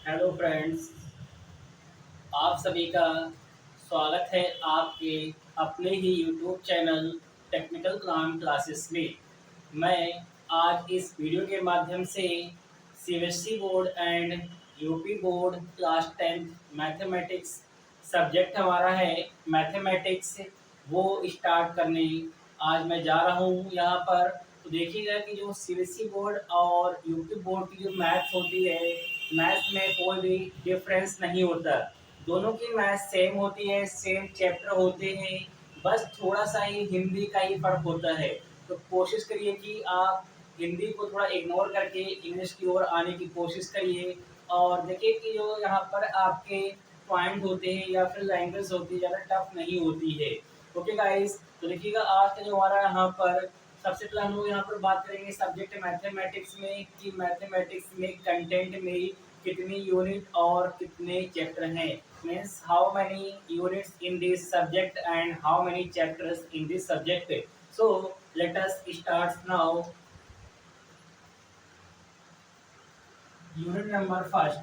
Hello friends, आप सभी का स्वागत है आपके अपने ही यूट्यूब चैनल टेक्निकल क्लाम क्लासेस में। मैं आज इस वीडियो के माध्यम से CBSE board and UP board class 10th mathematics subject हमारा है मैथमेटिक्स, वो स्टार्ट करने आज मैं जा रहा हूँ यहाँ पर। तो देखिएगा कि जो सीबीएसई बोर्ड और यूपी बोर्ड की जो मैथ्स होती है, मैथ्स में कोई भी डिफरेंस नहीं होता। दोनों की मैथ्स सेम होती है, सेम चैप्टर होते हैं, बस थोड़ा सा ही हिंदी का ही फर्क होता है। तो कोशिश करिए कि आप हिंदी को थोड़ा इग्नोर करके इंग्लिश की ओर आने की कोशिश करिए। और देखिए कि जो यहाँ पर आपके पॉइंट होते हैं या फिर लैंग्वेज होती है, ज़्यादा टफ नहीं होती है। ओके गाइस, तो देखिएगा आज का जो हमारा यहाँ पर सबसे पहले हम लोग यहाँ पर बात करेंगे सब्जेक्ट मैथमेटिक्स में कि मैथमेटिक्स में कंटेंट में कितनी यूनिट और कितने चैप्टर हैं, means how many units in this subject and how many chapters in this subject. So let us start now. Unit number first,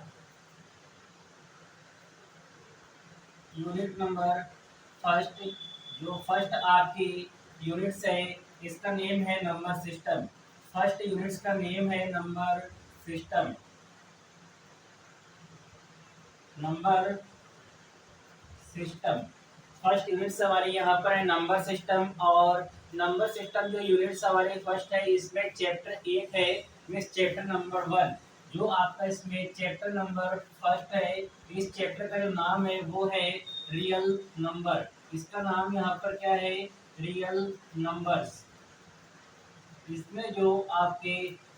unit number first, जो first आपकी यूनिट्स है इसका नेम है नंबर सिस्टम। फर्स्ट यूनिट्स का name है number system. Number system first units हमारी यहाँ पर है नंबर सिस्टम। और नंबर सिस्टम जो यूनिट्स हमारे फर्स्ट है इसमें चैप्टर 1 है, मीन्स चैप्टर नंबर 1। जो आपका इसमें चैप्टर नंबर फर्स्ट है, इस चैप्टर का जो नाम है वो है रियल नंबर। इसका नाम यहाँ पर क्या है? Real numbers. इसमें जो आपके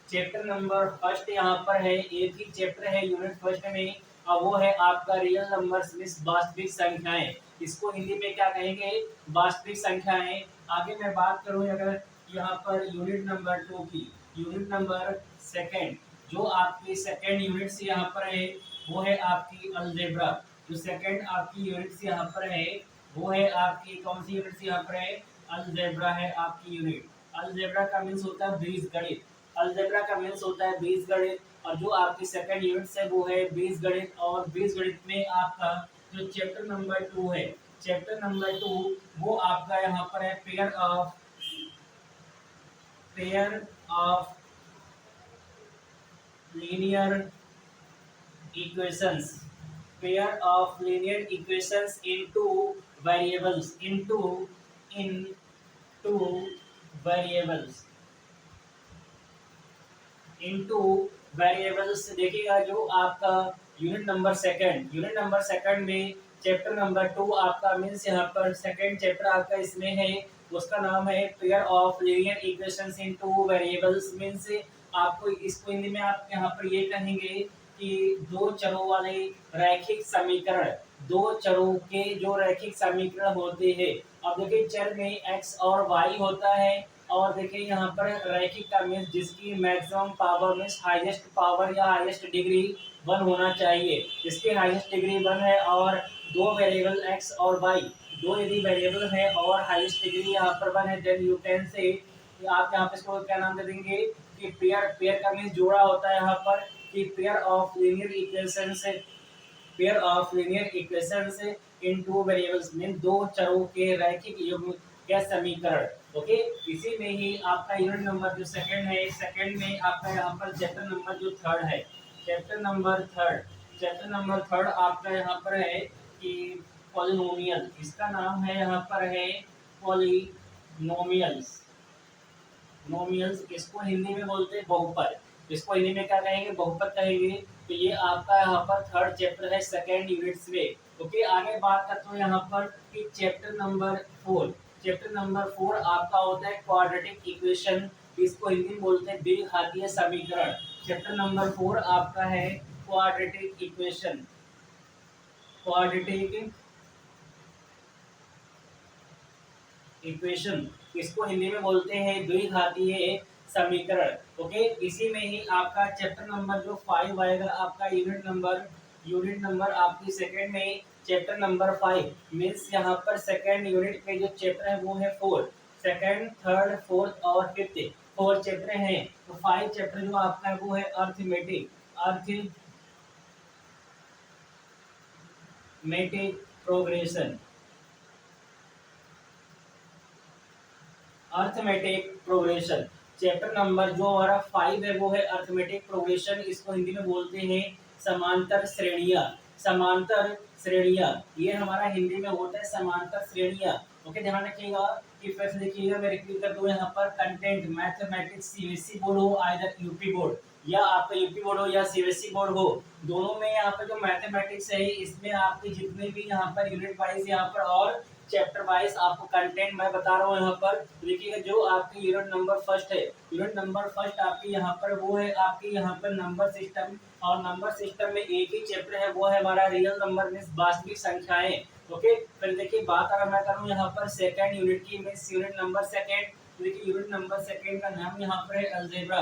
चैप्टर नंबर फर्स्ट यहाँ पर है, एक ही चैप्टर है यूनिट फर्स्ट में, और वो है आपका रियल नंबर्स मीन्स वास्तविक संख्याएं। इसको हिंदी में क्या कहेंगे? वास्तविक संख्याएं। आगे मैं बात करूँ अगर यहाँ पर यूनिट नंबर 2 की, यूनिट नंबर सेकेंड, जो आपकी सेकेंड यूनिट्स यहाँ पर है वो है आपकी अलजेब्रा। जो सेकेंड आपकी यूनिट्स यहाँ पर है वो है आपकी कौन सी यूनिट्स यहाँ पर है? अलजेब्रा है आपकी यूनिट। अलजेब्रा का मीन्स होता है बीजगणित। अलजेब्रा का मीन्स होता है बीजगणित। और जो आपकी सेकंड यूनिट है वो है बीजगणित। और बीजगणित में आपका जो चैप्टर नंबर 2 है, चैप्टर नंबर 2 वो आपका यहाँ पर है pair of linear equations. Pair of linear equations into variables, into variables, into variables. देखिएगा जो आपका यूनिट नंबर सेकंड में चैप्टर नंबर 2 आपका मीन्स यहाँ पर सेकंड चैप्टर आपका इसमें है, उसका नाम है pair of linear equations into variables. Means आपको इसको हिंदी में आप यहाँ पर ये कहेंगे कि दो चरों वाले रैखिक समीकरण, दो चरों के जो रैखिक समीकरण होते हैं। अब देखिए चर में x और y होता है, और देखिए यहाँ पर रैखिक का मीन्स जिसकी maximum power means highest power या हाईएस्ट डिग्री 1 होना चाहिए। इसकी हाईएस्ट डिग्री 1 है और दो वेरिएबल x और y, दो यदि वेरिएबल है और हाईएस्ट डिग्री यहाँ पर 1 है, देन यू कैन से आप यहाँ पे इसको क्या नाम दे देंगे कि पेयर। पेयर का मीन्स जोड़ा होता है यहाँ पर कि pair of linear equations, pair of linear equations into variables mean दो चरों के रैखिक युग्म के समीकरण। ओके, इसी में ही आपका यूनिट नंबर जो सेकंड है, सेकंड में आपका यहाँ पर चैप्टर नंबर जो थर्ड है, chapter number third, chapter number third आपका यहाँ पर है कि पॉलिनोमियल। इसका नाम है यहाँ पर है पॉलिनोमियल्स। नोमियल्स, इसको हिंदी में बोलते हैं बहुपद। इसको हिंदी में क्या कहेंगे? बहुपद कहेंगे। तो ये आपका यहाँ पर थर्ड चैप्टर है सेकेंड यूनिट्स में। ओके, आगे बात करते हैं यहाँ पर कि चैप्टर नंबर 4, चैप्टर नंबर 4 आपका होता है क्वाड्रेटिक इक्वेशन। इसको हिंदी में बोलते हैं द्विघातीय समीकरण। चैप्टर नंबर 4 आपका है क्वाड्रेटिक इक्वेशन, क्वाड्रेटिक इक्वेशन। इसको हिंदी में बोलते हैं द्विघातीय समीकरण। ओके, इसी में ही आपका चैप्टर नंबर जो 5 आएगा आपका यूनिट नंबर आपकी सेकंड में चैप्टर नंबर 5 मीन्स यहाँ पर सेकंड यूनिट में जो चैप्टर है वो है 4। सेकंड, थर्ड, फोर्थ और फिफ्थ 4 चैप्टर हैं। तो 5 चैप्टर जो आपका है वो है arithmetic, arithmetic progression. Arithmetic progression chapter number जो हमारा 5 है वो है अर्थमेटिक प्रोग्रेशन। इसको हिंदी में बोलते हैं समांतर श्रेणियां। समांतर श्रेणियां ये हमारा हिंदी में होता है समांतर श्रेणियां। ओके, ध्यान रखिएगा कि फिर से देखिएगा, मैं रिपीट कर दूं यहाँ पर कंटेंट मैथमेटिक्स सीबीएसई बोर्ड हो, आइदर यूपी बोर्ड या आपका यूपी बोर्ड हो या सीबीएसई बोर्ड हो, दोनों में यहाँ पर जो मैथमेटिक्स है इसमें आपके जितने भी यहाँ पर यूनिट वाइज यहाँ पर और चैप्टर वाइज आपको कंटेंट मैं बता रहा हूँ यहाँ पर। देखिएगा जो आपकी यूनिट नंबर फर्स्ट है, यूनिट नंबर फर्स्ट आपकी यहाँ पर वो है आपकी यहाँ पर नंबर सिस्टम। और नंबर सिस्टम में एक ही चैप्टर है वो है हमारा रियल नंबर मीन्स वास्तविक संख्याएं। ओके, फिर देखिए बात अगर मैं करूँ यहाँ पर सेकंड यूनिट की मीन्स यूनिट नंबर सेकंड, देखिए यूनिट नंबर सेकंड का नाम यहाँ पर है अलजेब्रा।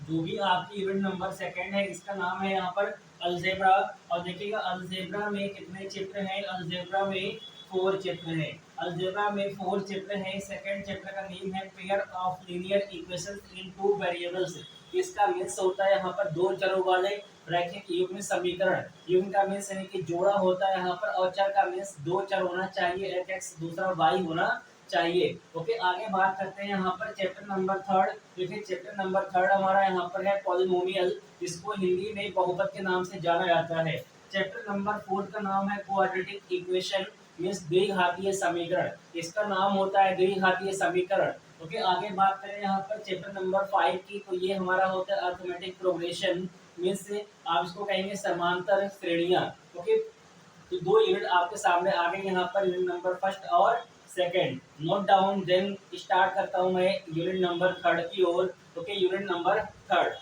जो भी आपकी यूनिट नंबर सेकंड है इसका नाम है यहाँ पर अलजेब्रा। और देखिएगा अलजेब्रा में कितने चैप्टर हैं, अलजेब्रा में 4 चैप्टर हैं। अलजेब्रा में 4 चैप्टर हैं। सेकंड चैप्टर का नेम है pair of linear equations in two variables. इसका मीन्स होता है यहाँ पर दो चरों वाले रैखिक युग्म समीकरण। युग्म का मीन्स यानी कि जोड़ा होता है यहाँ पर, और चर का मीन्स दो चर होना चाहिए, एक एक्स दूसरा वाई होना चाहिए। ओके, आगे बात करते हैं यहाँ पर चैप्टर नंबर थर्ड। देखिए चैप्टर नंबर थर्ड हमारा यहाँ पर है पॉलिनोमियल, इसको हिंदी में बहुपद के नाम से जाना जाता है। चैप्टर नंबर फोर्थ का नाम है क्वाड्रेटिक इक्वेशन मीन्स द्विघातीय समीकरण, इसका नाम होता है द्विघातीय समीकरण। ओके, आगे बात करें यहाँ पर चैप्टर नंबर 5 की, तो ये हमारा होता है अर्थमेटिक प्रोग्रेशन मीन्स आप इसको कहेंगे समांतर श्रेणियां। ओके, तो दो यूनिट आपके सामने आ गए यहाँ पर, यूनिट नंबर फर्स्ट और second. Note down, then start करता हूँ मैं यूनिट नंबर थर्ड की ओर। Okay, unit number third.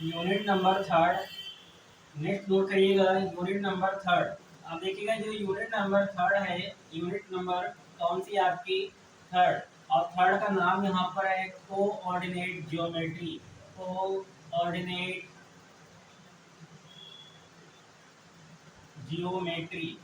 Unit number third, next note करिएगा यूनिट नंबर थर्ड। अब देखिएगा जो यूनिट नंबर थर्ड है, यूनिट नंबर कौन सी आपकी, थर्ड। और थर्ड का नाम यहाँ पर है coordinate geometry. Coordinate geometry.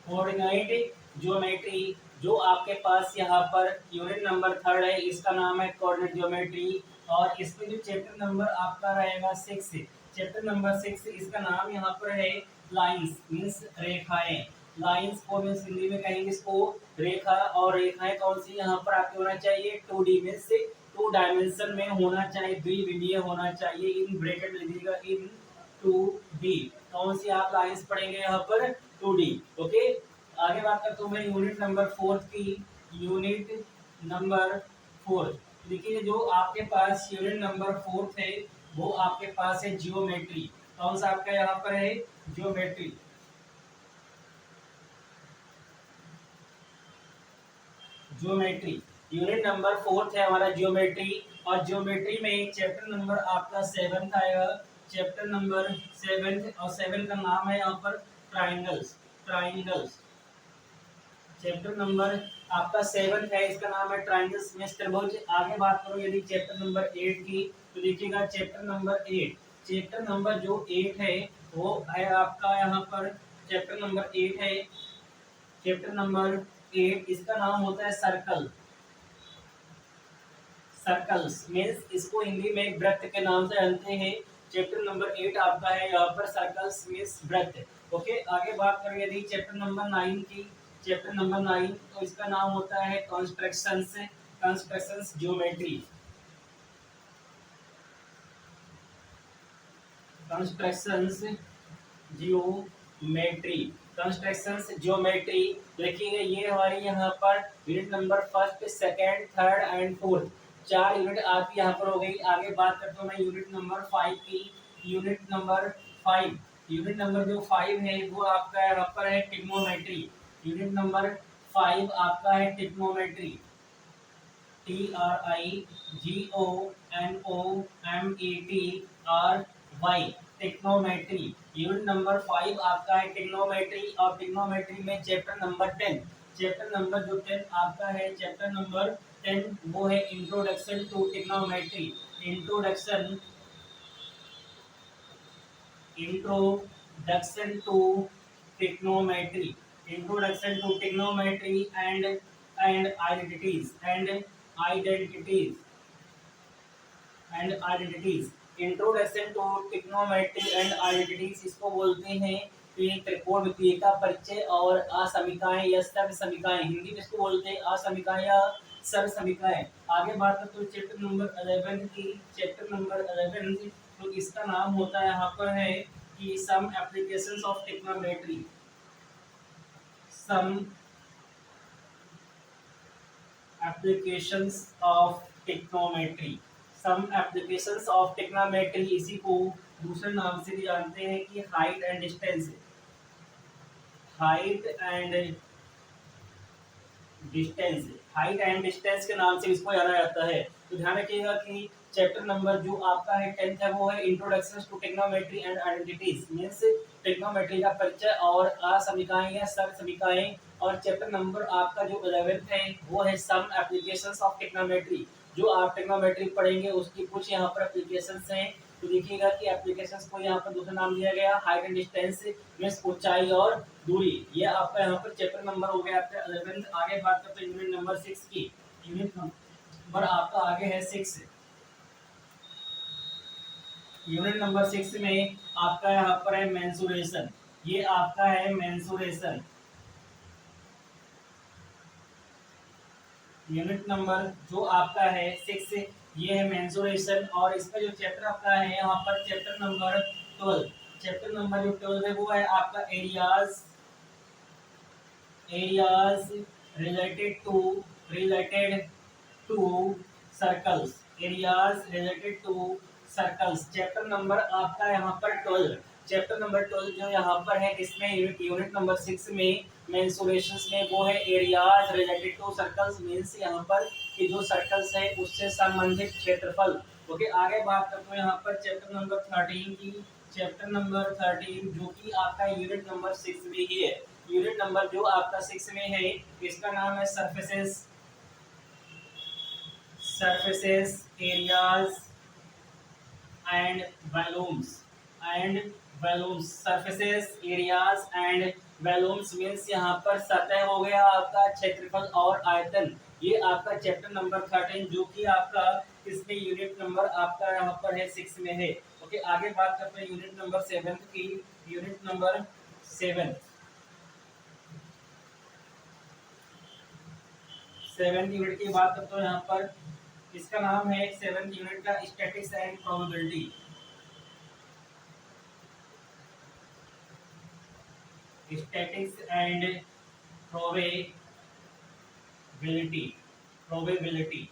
Coordinate geometry जो आपके पास यहाँ पर यूनिट नंबर थर्ड है इसका नाम है कोऑर्डिनेट ज्योमेट्री। और इसमें जो चैप्टर नंबर आपका रहेगा 6, चैप्टर नंबर 6 इसका नाम यहाँ पर है लाइंस मीन्स रेखाएं। लाइंस को मीन्स हिंदी में कहेंगे इसको रेखा। और रेखाएं कौन सी यहाँ पर आपके होना चाहिए 2D मीन्स 2 डायमेंशन में होना चाहिए, द्विविमीय होना चाहिए। इन ब्रैकेट लिखिएगा इन 2D। कौन सी आप लाइंस पढ़ेंगे यहाँ पर 2D। ओके, आगे बात करता हूँ मैं यूनिट नंबर फोर्थ की। यूनिट नंबर फोर्थ देखिए जो आपके पास यूनिट नंबर फोर्थ है वो आपके पास है जियोमेट्री। कौन सा आपका यहाँ पर है geometry. Geometry unit number fourth है हमारा जियोमेट्री। और जियोमेट्री में चैप्टर नंबर आपका 7 आएगा, चैप्टर नंबर 7। और 7 का नाम है यहाँ पर ट्राइंगल्स। ट्राइंगल्स चैप्टर नंबर आपका 7 है, इसका नाम है ट्राइंगल्स में त्रिभुज। आगे बात करो यदि चैप्टर नंबर 8 की, तो देखिएगा चैप्टर नंबर 8। चैप्टर नंबर जो 8 है वो है आपका यहाँ पर चैप्टर नंबर 8 है। चैप्टर नंबर 8 इसका नाम होता है सर्कल। सर्कल्स मीन्स इसको हिंदी में वृत्त के नाम से जानते हैं। चैप्टर नंबर 8 आपका है यहाँ पर सर्कल्स मीन्स वृत्त। ओके, आगे बात करें यदि चैप्टर नंबर 9 की, चैप्टर नंबर 9 तो इसका नाम होता है constructions. Constructions geometry. Constructions geometry. Constructions geometry देखिएगा ये हमारी यहाँ पर unit number first, second, third and fourth 4 unit आपकी यहाँ पर हो गई। आगे बात करता हूँ मैं यूनिट नंबर 5 की। यूनिट नंबर 5, यूनिट नंबर जो 5 है वो आपका यहाँ पर है ट्रिग्नोमेट्री। यूनिट नंबर 5 आपका है ट्रिग्नोमेट्री। TRIGONOMETRY टेक्नोमेट्री। यूनिट नंबर 5 आपका है टेक्नोमेट्री। और टेक्नोमेट्री में चैप्टर नंबर 10, चैप्टर नंबर जो 10 आपका है चैप्टर नंबर 10 वो है introduction to trigonometry. Introduction introduction to trigonometry. Introduction to trigonometry and identities and identities and identities. Introduction to trigonometry and identities इसको बोलते हैं कि त्रिकोणमिति का परिचय और असमीकाएं या सर्व समीकाएं, हिंदी में इसको बोलते हैं असमीकाएं या सर्व समीकाएं। आगे बात करते हैं चैप्टर नंबर 11 की। चैप्टर नंबर 11 तो इसका नाम होता है यहाँ पर है कि some applications of trigonometry. Some applications of trigonometry. Some applications of trigonometry, इसी को दूसरे नाम से भी जानते हैं कि height and distance. Height and distance, height and distance के नाम से इसको जाना जाता है। तो ध्यान रखिएगा कि चैप्टर नंबर जो आपका है 10th है वो है introduction to trigonometry and identities, means trigonometry का परिचय और असमीकाएं या सर्व समीकाएं। और चैप्टर नंबर आपका जो 11th है वो है सम एप्लीकेशंस ऑफ ट्रिग्नोमेट्री। जो आप ट्रिग्नोमेट्री पढ़ेंगे उसकी कुछ यहाँ पर एप्लीकेशंस हैं। तो देखिएगा कि एप्लीकेशंस को यहाँ पर दूसरा नाम दिया गया हाइट एंड डिस्टेंस, मींस ऊंचाई और दूरी। ये आपका यहाँ पर चैप्टर नंबर हो गया आपका 11th। आगे बात करते हैं यूनिट नंबर 6 की। यूनिट नंबर आपका आगे है 6। यूनिट नंबर 6 में आपका यहाँ पर है मेंसुरेशन। ये आपका है मेंसुरेशन। यूनिट नंबर जो आपका है 6 ये है मेंसुरेशन। और इसका जो चैप्टर आपका है यहाँ पर चैप्टर नंबर 12। चैप्टर नंबर जो 12 है वो है आपका areas. Areas related to circles. Areas related to circles. Chapter number आपका यहाँ पर 12। चैप्टर नंबर 12 जो यहाँ पर है इसमें यूनिट नंबर 6 में मेंसुरेशंस में वो है areas related to circles, means यहाँ पर कि जो सर्कल्स है उससे संबंधित क्षेत्रफल। ओके, आगे बात करते हैं यहाँ पर चैप्टर नंबर 13 की। चैप्टर नंबर 13 जो कि आपका यूनिट नंबर 6 में ही है। यूनिट नंबर जो आपका 6 में है इसका नाम है surfaces. Surfaces, areas and volumes. Surfaces, areas and volumes means यहाँ पर सतह हो गया आपका, क्षेत्रफल और आयतन। ये आपका चैप्टर नंबर 13 जो कि आपका इसमें यूनिट नंबर आपका यहाँ पर है 6 में है। ओके, आगे बात करते हैं यूनिट नंबर 7 की। यूनिट नंबर 7 यूनिट की बात करते हैं यहाँ पर। इसका नाम है 7th यूनिट का statics and probability. Statics and probability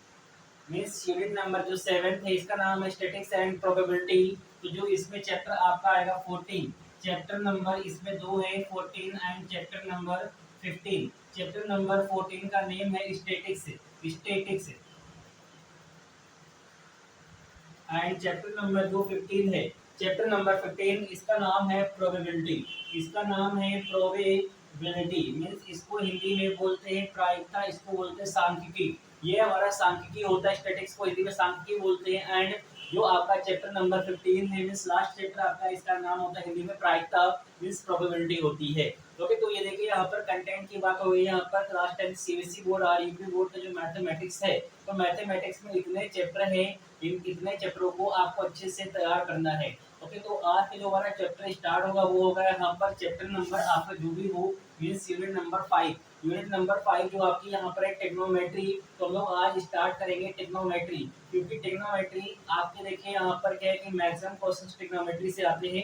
means unit number जो 7th है इसका नाम है स्टैटिक्स एंड प्रोबेबिलिटी। तो जो इसमें चैप्टर आपका आएगा 14। चैप्टर नंबर इसमें 2 है, 14 and chapter number 15। Chapter number 14 का नेम है स्टैटिक्स एंड चैप्टर नंबर जो 15 है, चैप्टर नंबर 15 इसका नाम है प्रोबेबिलिटी। इसका नाम है प्रोबेबिलिटी मीन्स इसको हिंदी में बोलते हैं प्रायिकता, इसको बोलते हैं सांख्यिकी। ये हमारा सांख्यिकी होता है, स्टैटिक्स को हिंदी में सांख्यिकी बोलते हैं। एंड जो आपका चैप्टर नंबर 15 है मीन्स लास्ट चैप्टर आपका, इसका नाम होता है हिंदी में प्रायिकता मीन्स प्रोबेबिलिटी होती है। ओके, तो ये देखिए यहाँ पर कंटेंट की बात हो गई। यहाँ पर क्लास 10 सीबीएसई बोर्ड और यूपी बोर्ड का जो मैथमेटिक्स है, तो मैथमेटिक्स में इतने चैप्टर हैं, इन इतने चैप्टरों को आपको अच्छे से तैयार करना है। ओके, तो आज के जो हमारा चैप्टर स्टार्ट होगा वो होगा यहाँ पर चैप्टर नंबर आपका जो भी हो means unit number 5। Unit number 5 जो आपकी यहाँ पर है टेक्नोमेट्री। तो हम लोग आज स्टार्ट करेंगे टेक्नोमेट्री, क्योंकि टेक्नोमेट्री आपके देखिए यहाँ पर क्या है कि मैक्सिमम क्वेश्चन टेक्नोमेट्री से आते हैं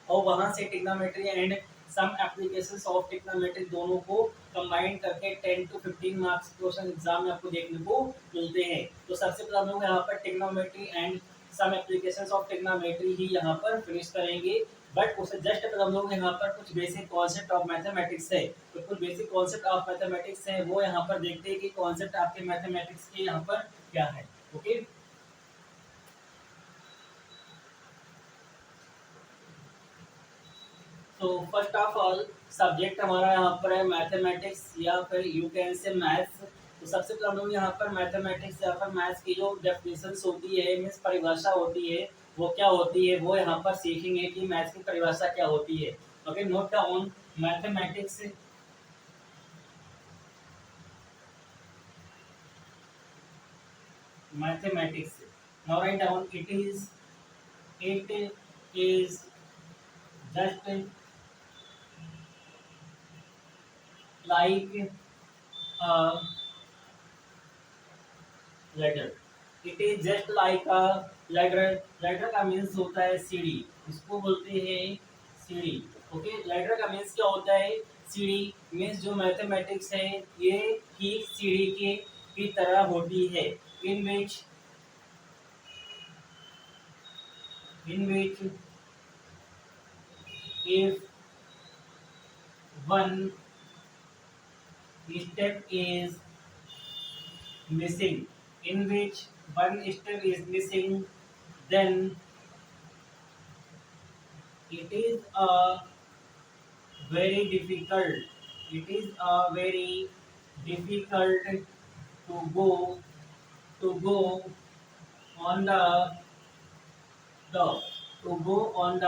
और वहाँ से trigonometry and some applications of trigonometry दोनों को कंबाइन करके 10 to 15 मार्क्स क्वेश्चन एग्जाम में आपको देखने को मिलते हैं। तो सबसे पहले हम लोग यहाँ पर technometry and some applications of technometry ही यहाँ पर फिनिश करेंगे। बट उससे जस्ट पहले हम लोग यहाँ पर कुछ बेसिक कॉन्सेप्ट ऑफ मैथमेटिक्स है, तो कुछ बेसिक कॉन्सेप्ट ऑफ मैथमेटिक्स है वो यहाँ पर देखते हैं कि कॉन्सेप्ट आपके मैथमेटिक्स के यहाँ पर क्या है। ओके, तो फर्स्ट ऑफ ऑल सब्जेक्ट हमारा यहाँ पर है मैथमेटिक्स या फिर यू कैन से मैथ्स। तो सबसे पहले हम लोग यहाँ पर मैथमेटिक्स या फिर मैथ्स की जो डेफिनेशंस होती है मीन्स परिभाषा होती है वो क्या होती है वो यहाँ पर सीखेंगे कि मैथ्स की परिभाषा क्या होती है। Okay, note down mathematics. mathematics. Now write down it is just like a ladder. It is just like a ladder. Ladder का मीन्स होता है सीढ़ी, इसको बोलते हैं सीढ़ी. ओके, लैडर का मीन्स क्या होता है? सीढ़ी. मीन्स जो मैथमेटिक्स है ये ठीक सीढ़ी के की तरह होती है. इन विच if one step is missing, in which one step is missing, then it is a very difficult. It is a very difficult to go on the top. To go on the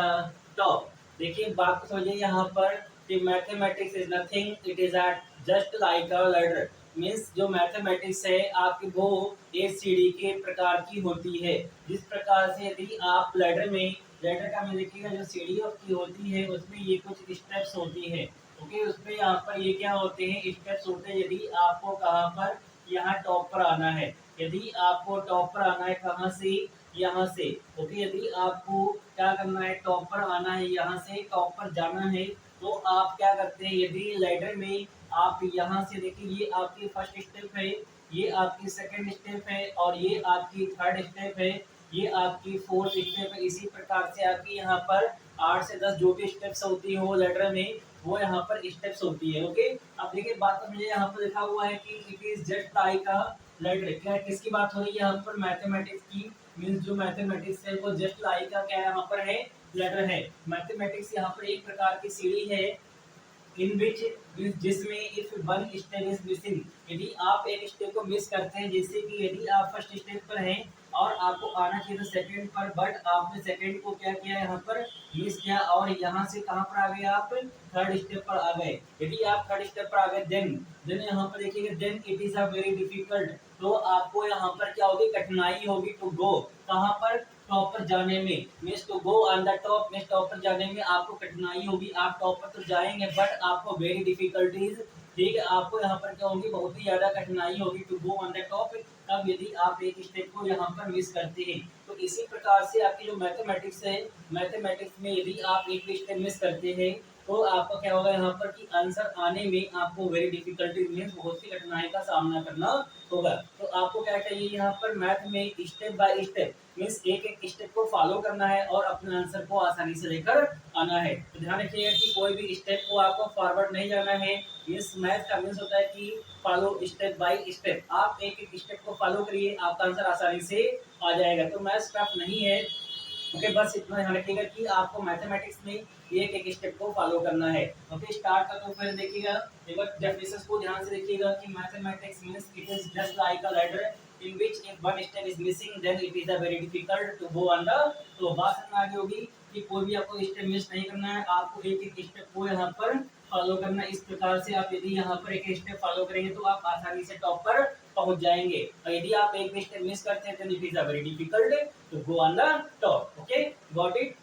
top. देखिए बात को समझिए यहाँ पर कि mathematics is nothing, it is at just like a ladder. Means जो mathematics है आपकी वो एक सीढ़ी के प्रकार की होती है. जिस प्रकार से यदि आप लैडर में, लैडर का में देखिएगा जो सीढ़ी की होती है उसमें ये कुछ स्टेप्स होती है. ओके, उसमें यहाँ पर ये क्या होते हैं? स्टेप्स होते हैं. यदि आपको कहाँ पर यहाँ टॉप पर आना है, यदि आपको टॉप पर आना है कहाँ से? यहाँ से. ओके, यदि आपको क्या करना है? टॉप पर आना है, यहाँ से टॉप पर जाना है, तो आप क्या करते हैं? यदि लैडर में आप यहाँ से देखिए, ये आपकी फर्स्ट स्टेप है, ये आपकी सेकंड स्टेप है और ये आपकी थर्ड स्टेप है, ये आपकी फोर्थ स्टेप है. इसी प्रकार से आपकी यहाँ पर 8 से 10 जो भी स्टेप्स होती हो लैडर में, वो यहाँ पर स्टेप्स होती है. ओके, अब देखिए बात तो मुझे यहाँ पर लिखा हुआ है कि it is just like a ladder. क्या किसकी बात हो रही है यहाँ पर? मैथमेटिक्स की. मीन्स जो मैथमेटिक्स है वो जस्ट लाइक का क्या यहाँ पर है? लेटर है. मैथमेटिक्स यहाँ पर एक प्रकार की सीढ़ी है. इन विच, जिसमें if one step is missing, यदि आप एक स्टेप को मिस करते हैं, जैसे कि यदि आप फर्स्ट स्टेप पर हैं और आपको आना चाहिए था सेकंड पर, बट आपने सेकंड को क्या किया यहाँ पर? मिस किया और यहाँ से कहाँ पर आ गए? आप थर्ड स्टेप पर आ गए. यदि आप थर्ड स्टेप पर आ गए देन यहाँ पर देखिएगा then it is a very difficult. तो आपको यहाँ पर क्या होगी? कठिनाई होगी टू गो. कहाँ पर? टॉप पर जाने में. Means to go on the top, means top पर जाने में आपको कठिनाई होगी. आप टॉप पर तो जाएंगे बट आपको वेरी डिफिकल्टीज, ठीक है, आपको यहाँ पर क्या होगी? बहुत ही ज्यादा कठिनाई होगी to go on the top. तब यदि आप एक स्टेप को यहाँ पर मिस करते हैं. तो इसी प्रकार से आपकी जो मैथमेटिक्स है, मैथमेटिक्स में यदि आप एक भी स्टेप मिस करते हैं तो आपका क्या होगा यहाँ पर कि आंसर आने में आपको वेरी डिफिकल्टी मीन्स बहुत सी कठिनाई का सामना करना होगा. तो आपको क्या चाहिए यहाँ पर? मैथ में स्टेप बाय स्टेप मीन्स एक एक स्टेप को फॉलो करना है और अपने आंसर को आसानी से लेकर आना है. तो ध्यान रखिएगा कि कोई भी स्टेप को आपको फॉरवर्ड नहीं जाना है. मीन्स मैथ का मीन्स होता है कि फॉलो स्टेप बाय स्टेप. आप एक एक स्टेप को फॉलो करिए, आपका आंसर आसानी से आ जाएगा. तो मैथ टफ नहीं है. ओके, बस इतना ध्यान रखिएगा कि आपको मैथमेटिक्स में एक एक स्टेप को फॉलो करना है. ओके, स्टार्ट का तो फिर देखिएगा एक बार डेफिनेशन को ध्यान से देखिएगा कि mathematics means it is just like a ladder in which if one step is missing then it is a very difficult to go on the. तो बात समझ आगे होगी कि कोई भी आपको स्टेप मिस नहीं करना है, आपको एक एक स्टेप को यहाँ पर फॉलो करना है. इस प्रकार से आप यदि यहाँ पर एक स्टेप फॉलो करेंगे तो आप आसानी से टॉप पर पहुंच जाएंगे. और यदि आप एक भी स्टेप मिस करते हैं तो it is a very difficult to go on the top. Okay, got it.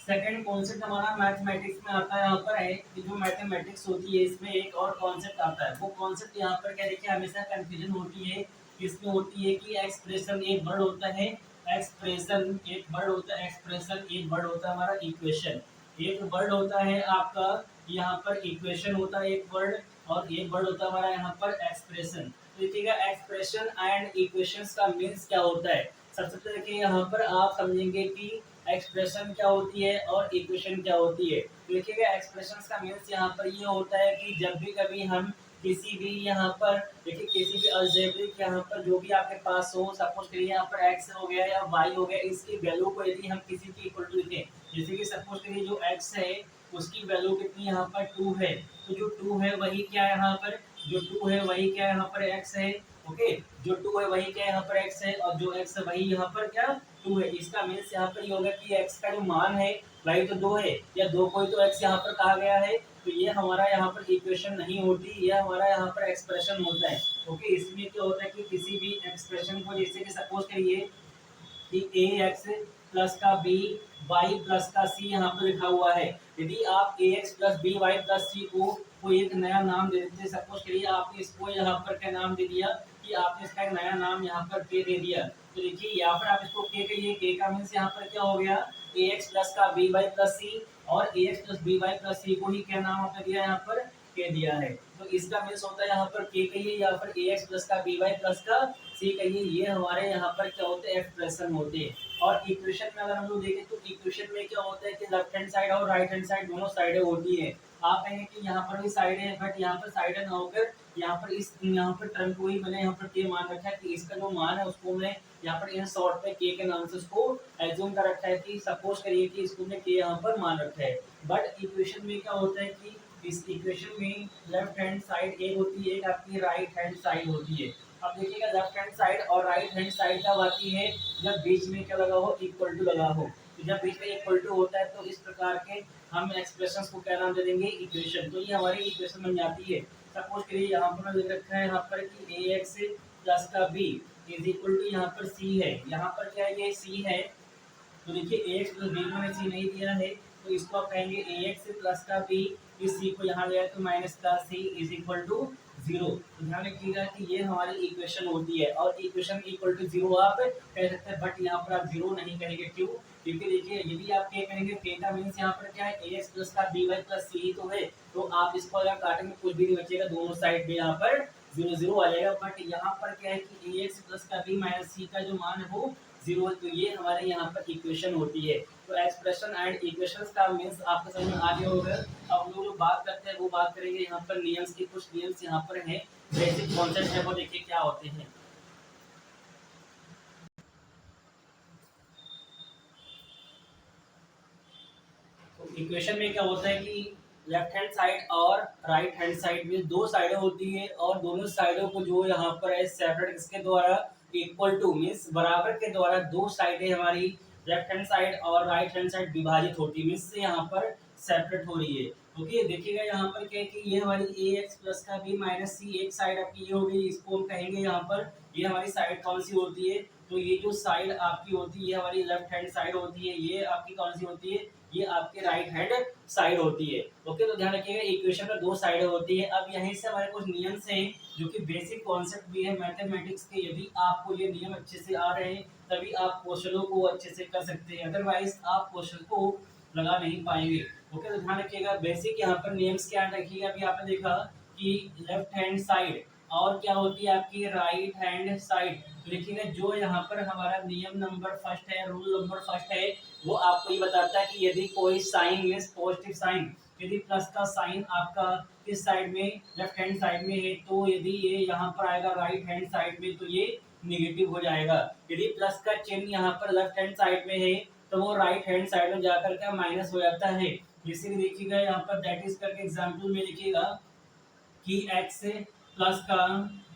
Second concept हमारा मैथमेटिक्स में आता है यहाँ पर है कि जो मैथमेटिक्स होती है इसमें एक और कॉन्सेप्ट आता है. वो कॉन्सेप्ट यहाँ पर क्या देखिए हमेशा कंफ्यूजन होती है. इसमें होती है कि एक्सप्रेशन एक वर्ड होता है, एक्सप्रेशन एक वर्ड होता है, एक्सप्रेशन एक वर्ड होता है हमारा इक्वेशन एक वर्ड होता है आपका. यहाँ पर इक्वेशन होता है एक वर्ड और एक वर्ड होता है हमारा यहाँ पर एक्सप्रेशन. देखिएगा एक्सप्रेशन एंड इक्वेशंस का मीन्स क्या होता है. सबसे पहले देखिए यहाँ पर आप समझेंगे कि एक्सप्रेशन क्या होती है और इक्वेशन क्या होती है. देखिएगा एक्सप्रेशन का मीन्स यहाँ पर ये होता है कि जब भी कभी हम किसी भी यहाँ पर देखिए किसी भी अलजेब्रिक यहाँ पर जो भी आपके पास हो, सपोज करिए यहाँ पर एक्स हो गया या वाई हो गया, इसकी वैल्यू को यदि हम किसी के इक्वल टू लिखें, जैसे कि सपोज करिए जो एक्स है उसकी वैल्यू कितनी यहाँ पर 2 है, तो जो 2 है वही क्या है यहाँ पर, जो 2 है वही क्या है यहाँ पर एक्स है. ओके, जो 2 है वही क्या है यहाँ पर एक्स है और जो एक्स है वही यहाँ पर क्या 2 है. इसका मीन्स यहाँ पर ये होगा कि एक्स का जो मान है वही तो 2 है या 2 को ही तो एक्स यहाँ पर कहा गया है. तो ये हमारा यहाँ पर इक्वेशन नहीं होती, ये हमारा यहाँ पर एक्सप्रेशन होता है। ओके, इसमें क्या होता है कि किसी भी एक्सप्रेशन को, जैसे कि सपोज करिए कि ए एक्स प्लस का बी वाई प्लस का सी यहाँ पर लिखा हुआ है। यदि आप A X plus B Y plus C को कोई एक नया नाम दे देते, सपोज करिए आपने इसको यहाँ पर क्या नाम दे दिया कि आपने इसका एक नया नाम यहाँ पर के दे दिया। तो देखिए यहाँ पर आप इसको के कहिए, के का मीन्स यहाँ पर क्या हो गया, ए एक्स प्लस का बी वाई प्लस सी, और A X plus B Y plus C को ही क्या नाम आपने दिया यहाँ पर, के दिया है। तो इसका मीन्स होता है यहाँ पर के कहिए या फिर ए एक्स प्लस का बी वाई प्लस का सी कहिए, ये हमारे यहाँ पर क्या होते हैं, एक्सप्रेशन होते हैं। और इक्वेशन में अगर हम लोग देखें तो इक्वेशन में क्या होता है कि लेफ्ट हैंड साइड और राइट हैंड साइड दोनों साइडें होती है। आप कहेंगे कि यहाँ पर भी साइड है, बट यहाँ पर साइड ना होकर यहाँ पर इस यहाँ पर टर्म को ही मैंने यहाँ पर के मान रखा है कि इसका जो मान है उसको मैं यहाँ पर इन शॉर्ट पे के नाम से उसको एज्यूम कर रखा है कि सपोज करिए कि इसको मैं के यहाँ पर मान रखा है। बट इक्वेशन में क्या होता है कि इस इक्वेशन में लेफ्ट हैंड साइड एक होती है, एक आपकी राइट हैंड साइड होती है। अब देखिएगा लेफ्ट हैंड साइड और राइट हैंड साइड कब आती है, जब बीच में क्या लगा हो, इक्वल टू लगा हो। तो जब बीच में इक्वल टू होता है तो इस प्रकार के हम एक्सप्रेशंस को क्या नाम दे देंगे, इक्वेशन। तो ये हमारी इक्वेशन बन जाती है। सपोज करिए यहाँ पर लिख रखा है यहाँ पर कि ए एक्स प्लस का बी इज इक्वल टू यहाँ पर सी है। यहाँ पर क्या है, ये सी है। तो देखिए ए एक्स प्लस बी को मैंने सी नहीं दिया है, तो इसको आप कहेंगे ए एक्स प्लस का बी, इस सी को यहाँ ले आए तो माइनस का सी इज इक्वल टू जीरो। तो ध्यान रखिएगा कि ये हमारी इक्वेशन होती है, और इक्वेशन इक्वल टू जीरो आप कह सकते हैं, बट यहाँ पर आप जीरो नहीं कहेंगे। क्यों? क्योंकि देखिए यदि आप के कहेंगे के का मीन्स यहाँ पर क्या है, ए एक्स प्लस का बी वाई प्लस सी ही तो है। तो आप इसको अगर काटेंगे कुछ भी नहीं बचेगा, दोनों साइड में यहाँ पर जीरो जीरो आ जाएगा। बट यहाँ पर क्या है कि ए एक्स प्लस का बी माइनस सी का जो मान है वो जीरो है। तो ये हमारे यहाँ पर इक्वेशन होती है। तो एक्सप्रेशन एंड इक्वेशंस का मीन्स आपको समझ में आ गया होगा। अब हम लोग जो बात करते हैं वो बात करेंगे यहाँ पर नियम्स की। कुछ नियम्स यहाँ पर हैं, बेसिक कॉन्सेप्ट है, वो देखिए क्या होते हैं। तो इक्वेशन में क्या होता है कि लेफ्ट हैंड साइड और राइट हैंड साइड में दो साइडें होती है, और दोनों साइडों को जो यहाँ पर है सेपरेट इसके द्वारा इक्वल टू मीन्स बराबर के द्वारा दो साइडें हमारी लेफ्ट हैंड साइड और राइट हैंड साइड विभाजित होती है, मीन्स यहाँ पर सेपरेट हो रही है। ओके, देखिएगा यहाँ पर क्या है कि ये हमारी ए एक्स प्लस का बी माइनस सी एक साइड आपकी ये हो गई, इसको हम कहेंगे यहाँ पर ये हमारी साइड कौन सी होती है। तो ये जो साइड आपकी होती है ये हमारी लेफ्ट हैंड साइड होती है, ये आपकी कौन सी होती है, ये आपके राइट हैंड साइड होती है। ओके, तो ध्यान रखिएगा इक्वेशन में दो साइड होती है। अब यहीं से हमारे कुछ नियम्स हैं जो कि बेसिक कॉन्सेप्ट भी है मैथमेटिक्स के। यदि आपको ये नियम अच्छे से आ रहे हैं तभी आप क्वेश्चनों को अच्छे से कर सकते हैं, अदरवाइज आप क्वेश्चन को लगा नहीं पाएंगे। ओके, तो ध्यान रखिएगा बेसिक यहाँ पर नियम्स क्या रखिएगा। अभी आपने देखा कि लेफ्ट हैंड साइड और क्या होती है आपकी राइट हैंड साइड। देखिएगा जो यहाँ पर हमारा नियम नंबर फर्स्ट है, रूल नंबर फर्स्ट है, वो आपको ये बताता है कि यदि कोई साइन मीन्स पॉजिटिव साइन, यदि प्लस का साइन आपका किस साइड में, लेफ्ट हैंड साइड में है, तो यदि ये यहाँ पर आएगा राइट हैंड साइड में तो ये निगेटिव हो जाएगा। यदि प्लस का चिन्ह यहाँ पर लेफ्ट हैंड साइड में है तो वो राइट हैंड साइड में जाकर के माइनस हो जाता है। जैसे कि देखिएगा यहाँ पर दैट इज करके एग्जाम्पल में लिखिएगा कि x प्लस का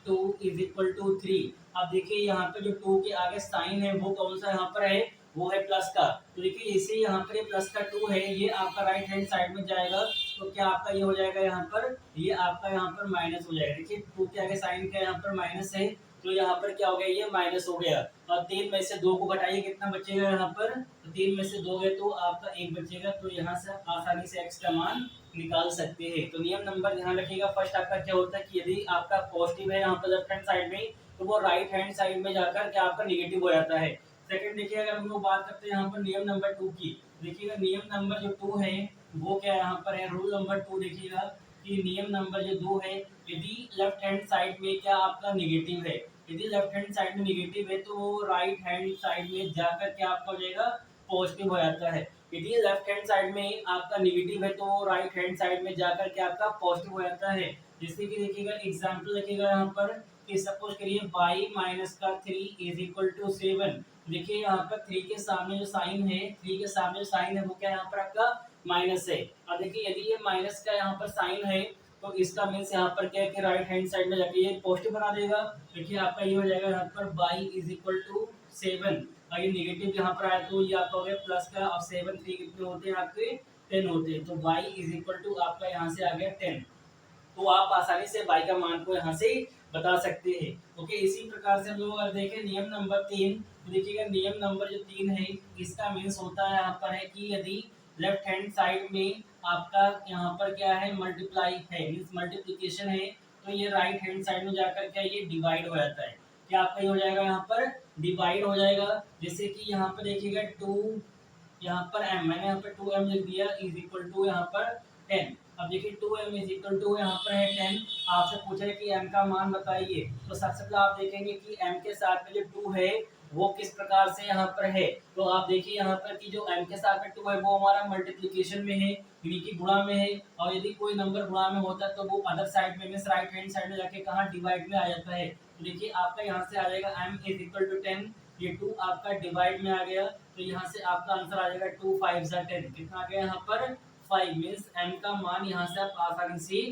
2 इज इक्वल टू 3। अब देखिए यहाँ पे जो 2 के आगे साइन है वो कौन सा यहाँ पर है, वो है प्लस का। तो देखिए इसे यहाँ पर ये प्लस का 2 है, ये आपका राइट हैंड साइड में जाएगा तो क्या आपका ये हो जाएगा यहाँ पर, ये आपका यहाँ पर माइनस हो जाएगा। देखिए 2 के आगे साइन क्या यहाँ पर माइनस है, तो यहाँ पर क्या हो गया, ये माइनस हो गया। और 3 में से 2 को घटाइए, कितना बचेगा यहाँ पर, तो 3 में से 2 गए तो आपका 1 बचेगा। तो यहाँ से आप आसानी से x का मान निकाल सकते हैं। तो नियम नंबर ध्यान रखिएगा, फर्स्ट आपका क्या होता है कि यदि आपका पॉजिटिव है यहाँ पर लेफ्ट हैंड साइड में तो वो राइट हैंड साइड में जाकर क्या आपका निगेटिव हो जाता है। सेकंड देखिए अगर हम लोग बात करते हैं यहाँ पर नियम नंबर 2 की, देखिएगा नियम नंबर जो 2 है वो क्या यहाँ पर है, रूल नंबर 2 देखिएगा कि नियम नंबर जो 2 है, यदि लेफ्ट हैंड साइड में क्या आपका निगेटिव है, यदि लेफ्ट हैंड साइड में निगेटिव है तो वो राइट हैंड साइड में जाकर क्या आपका हो जाएगा, पॉजिटिव हो जाता है। यदि लेफ्ट हैंड साइड में आपका निगेटिव है तो वो राइट हैंड साइड में जाकर के आपका पॉजिटिव हो जाता है। जैसे कि देखिएगा एग्जांपल देखिएगा यहाँ पर कि सपोज करिए y माइनस का 3 इज इक्वल टू 7। देखिए यहाँ पर 3 के सामने जो साइन है, 3 के सामने जो साइन है वो क्या यहाँ पर आपका माइनस है। अब देखिए यदि ये माइनस का यहाँ पर साइन है तो इसका मीन्स यहाँ पर क्या है कि राइट हैंड साइड में जाके ये पॉजिटिव बना देगा। देखिए आपका ये हो जाएगा यहाँ पर y इज इक्वल टू 7। ये नेगेटिव यहाँ पर आया तो ये आपका हो गया प्लस का, और 7 3 कितने होते हैं आपके 10 होते हैं। तो y इज इक्वल टू आपका यहाँ से आ गया 10। तो आप आसानी से y का मान को यहाँ से बता सकते हैं। ओके, इसी प्रकार से हम लोग अगर देखें नियम नंबर 3, तो देखिएगा नियम नंबर जो 3 है इसका मीन्स होता है यहाँ पर है कि यदि लेफ्ट हैंड साइड में आपका यहाँ पर क्या है मल्टीप्लाई है, मीन्स मल्टीप्लीकेशन है, तो ये राइट हैंड साइड में जाकर क्या ये डिवाइड हो जाता है। क्या आपका ये हो जाएगा यहाँ पर डिवाइड हो जाएगा। जैसे कि यहाँ पर देखिएगा 2, यहाँ पर m, मैंने यहाँ पर 2m लिख दिया इज इक्वल टू यहाँ पर 10। अब देखिए 2m इज इक्वल टू यहाँ पर है 10। आपसे पूछे कि m का मान बताइए, तो सबसे पहले आप देखेंगे कि m के साथ में जो 2 है वो किस प्रकार से यहाँ पर है। तो आप देखिए यहाँ पर कि जो m के साथ में 2 है वो हमारा मल्टीप्लिकेशन में है, यानी कि गुणा में है। और यदि कोई नंबर गुणा में होता है तो वो अदर साइड में मीन्स राइट हैंड साइड में जाके कहाँ डिवाइड में आ जाता है। तो देखिए आपका यहाँ से आ जाएगा m इज इक्वल टू 10, ये 2 आपका डिवाइड में आ गया, तो यहाँ से आपका आंसर आ जाएगा 2 5 10। कितना आ गया यहाँ पर 5, मीन्स m का मान यहाँ से आप आसानी से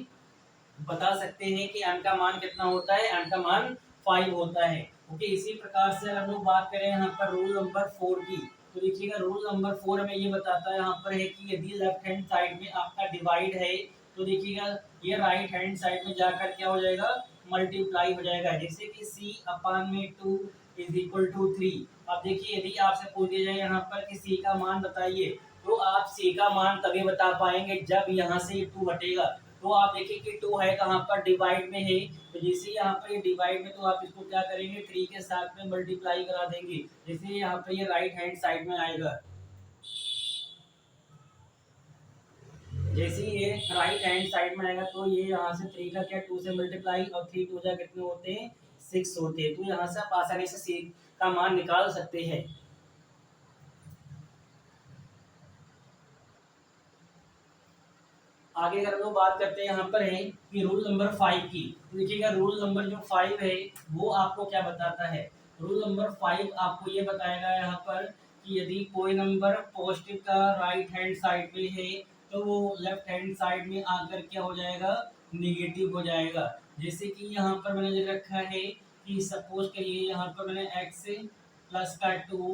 बता सकते हैं कि m का मान कितना होता है, m का मान 5 होता है। ओके, इसी प्रकार से हम लोग बात करें यहाँ पर रूल नंबर 4 की, तो देखिएगा रूल नंबर 4 में ये बताता है यहाँ पर है कि यदि लेफ्ट हैंड साइड में आपका डिवाइड है तो देखिएगा ये राइट हैंड साइड में जाकर क्या हो जाएगा मल्टीप्लाई हो जाएगा। जैसे कि c अपान में 2 इज इक्वल टू 3। अब देखिए यदि आपसे पूछ दिया जाए यहाँ पर कि c का मान बताइए, तो आप c का मान तभी बता पाएंगे जब यहाँ से ये 2 हटेगा। तो आप देखिए कि 2 है कहाँ पर डिवाइड में है, तो जैसे यहाँ पर ये डिवाइड में तो आप इसको क्या करेंगे 3 के साथ में मल्टीप्लाई करा देंगे, जैसे यहाँ पर ये राइट हैंड साइड में आएगा। जैसे ये राइट हैंड साइड में आएगा तो ये यहाँ से 3 का क्या 2 से मल्टीप्लाई और 3 2 जा कितने होते हैं 6 होते हैं। तो यहाँ से आप आसानी से c का मान निकाल सकते हैं। आगे अगर हम लोग बात करते हैं यहाँ पर है कि रूल नंबर 5 की, तो देखिएगा रूल नंबर जो 5 है वो आपको क्या बताता है। रूल नंबर 5 आपको ये बताएगा यहाँ पर कि यदि कोई नंबर पॉजिटिव का राइट हैंड साइड में है तो वो लेफ्ट हैंड साइड में आकर क्या हो जाएगा निगेटिव हो जाएगा। जैसे कि यहाँ पर मैंने लिख रखा है कि सपोज करिए यहाँ पर मैंने x प्लस का 2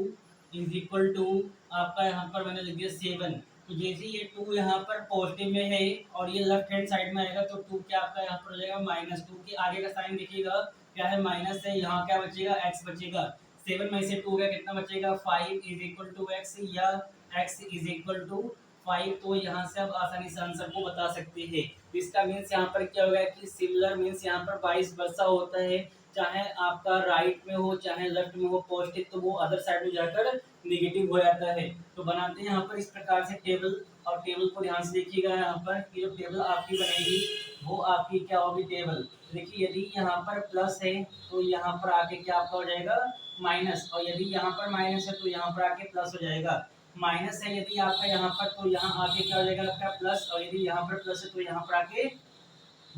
इज इक्वल टू आपका यहाँ पर मैंने लिख दिया 7। तो जैसे ये 2 यहाँ पर पॉजिटिव में है और ये लेफ्ट हैंड साइड में आएगा तो 2 क्या आपका यहाँ पर हो जाएगा -2 के आगे का साइन देखिएगा क्या है माइनस है, यहाँ क्या बचेगा x बचेगा। 7 में से 2 का कितना बचेगा 5 इज इक्वल टू x या x इज इक्वल टू 5। तो यहाँ से आप आसानी से आंसर को बता सकते हैं। तो इसका मीन्स यहाँ पर क्या होगा कि सिमिलर मीन्स यहाँ पर 22 वर्षा होता है, चाहे आपका राइट में हो चाहे लेफ्ट में हो पॉजिटिव, तो वो अदर साइड में जाकर निगेटिव हो जाता है। तो बनाते हैं यहाँ पर इस प्रकार से टेबल, और टेबल को ध्यान से देखिएगा यहाँ पर कि जो टेबल आपकी बनेगी वो आपकी क्या होगी टेबल। देखिए यदि यहाँ पर प्लस है तो यहाँ पर आके क्या आपका हो जाएगा माइनस, और यदि यहाँ पर माइनस है तो यहाँ पर आके प्लस हो जाएगा। माइनस है यदि आपका यहाँ पर तो यहाँ आके क्या हो जाएगा आपका प्लस, और यदि यहाँ पर प्लस है तो यहाँ पर आके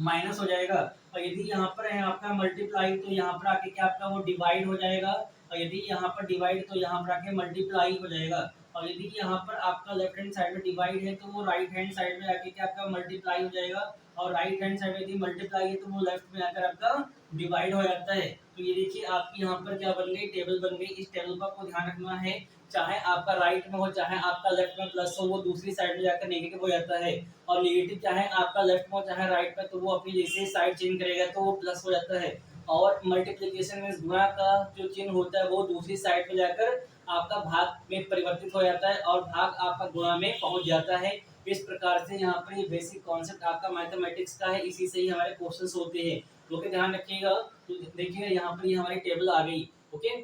माइनस हो जाएगा। और यदि यहाँ पर है आपका मल्टीप्लाई तो यहाँ पर आके क्या आपका वो डिवाइड हो जाएगा, और यदि यहाँ पर डिवाइड तो यहाँ पर आके मल्टीप्लाई हो जाएगा। और यदि यहाँ पर आपका लेफ्ट हैंड साइड में डिवाइड है तो वो राइट हैंड साइड में आके क्या आपका मल्टीप्लाई हो जाएगा, और राइट हैंड साइड में यदि मल्टीप्लाई है तो वो लेफ्ट में आकर आपका डिवाइड हो जाता है। तो ये देखिए आपकी यहाँ पर क्या बन गई टेबल बन गई। इस टेबल को आपको ध्यान रखना है, चाहे आपका राइट में हो चाहे आपका लेफ्ट में प्लस हो वो दूसरी साइड में जाकर नेगेटिव हो जाता है, और नेगेटिव चाहे आपका लेफ्ट में हो चाहे राइट में तो वो अपनी जैसे साइड चेंज करेगा तो वो प्लस हो जाता है। और मल्टीप्लिकेशन में गुणा का जो चिन्ह होता है वो दूसरी साइड में जाकर आपका भाग में परिवर्तित हो जाता है और भाग आपका गुणा में पहुंच जाता है। इस प्रकार से यहाँ पर ये बेसिक कॉन्सेप्ट आपका मैथमेटिक्स का है, इसी से ही हमारे क्वेश्चंस होते हैं। ओके, ध्यान रखिएगा। तो देखिएगा यहाँ पर ये हमारी टेबल आ गई। ओके।